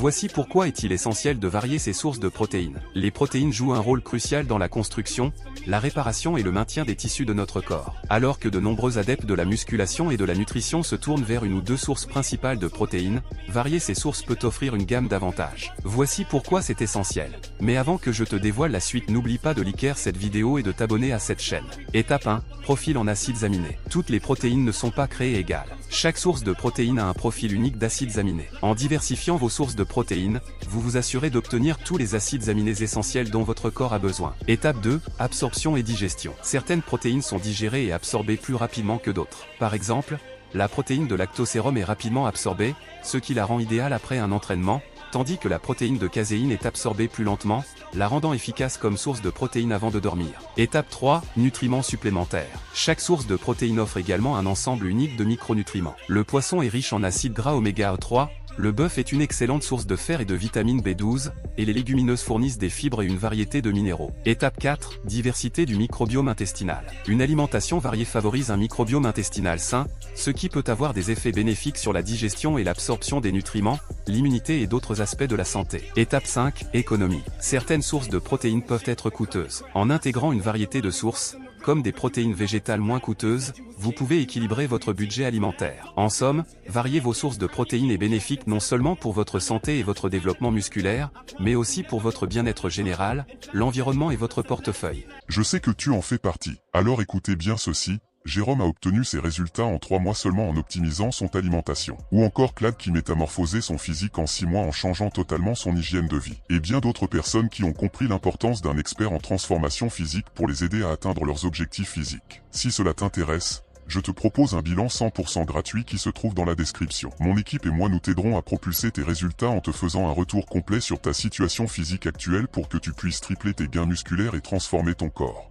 Voici pourquoi est-il essentiel de varier ses sources de protéines. Les protéines jouent un rôle crucial dans la construction, la réparation et le maintien des tissus de notre corps. Alors que de nombreux adeptes de la musculation et de la nutrition se tournent vers une ou deux sources principales de protéines, varier ces sources peut offrir une gamme d'avantages. Voici pourquoi c'est essentiel. Mais avant que je te dévoile la suite, n'oublie pas de liker cette vidéo et de t'abonner à cette chaîne. Étape 1. Profil en acides aminés. Toutes les protéines ne sont pas créées égales. Chaque source de protéines a un profil unique d'acides aminés. En diversifiant vos sources de protéines, vous vous assurez d'obtenir tous les acides aminés essentiels dont votre corps a besoin. Étape 2. Absorption et digestion. Certaines protéines sont digérées et absorbées plus rapidement que d'autres. Par exemple, la protéine de lactosérum est rapidement absorbée, ce qui la rend idéale après un entraînement, tandis que la protéine de caséine est absorbée plus lentement, la rendant efficace comme source de protéines avant de dormir. Étape 3. Nutriments supplémentaires. Chaque source de protéines offre également un ensemble unique de micronutriments. Le poisson est riche en acides gras oméga 3, le bœuf est une excellente source de fer et de vitamine B12, et les légumineuses fournissent des fibres et une variété de minéraux. Étape 4. Diversité du microbiome intestinal. Une alimentation variée favorise un microbiome intestinal sain, ce qui peut avoir des effets bénéfiques sur la digestion et l'absorption des nutriments, l'immunité et d'autres aspects de la santé. Étape 5. Économie. Certaines sources de protéines peuvent être coûteuses. En intégrant une variété de sources, comme des protéines végétales moins coûteuses, vous pouvez équilibrer votre budget alimentaire. En somme, varier vos sources de protéines est bénéfique non seulement pour votre santé et votre développement musculaire, mais aussi pour votre bien-être général, l'environnement et votre portefeuille. Je sais que tu en fais partie. Alors écoutez bien ceci. Jérôme a obtenu ses résultats en 3 mois seulement en optimisant son alimentation. Ou encore Claude qui métamorphosait son physique en 6 mois en changeant totalement son hygiène de vie. Et bien d'autres personnes qui ont compris l'importance d'un expert en transformation physique pour les aider à atteindre leurs objectifs physiques. Si cela t'intéresse, je te propose un bilan 100% gratuit qui se trouve dans la description. Mon équipe et moi nous t'aiderons à propulser tes résultats en te faisant un retour complet sur ta situation physique actuelle pour que tu puisses tripler tes gains musculaires et transformer ton corps.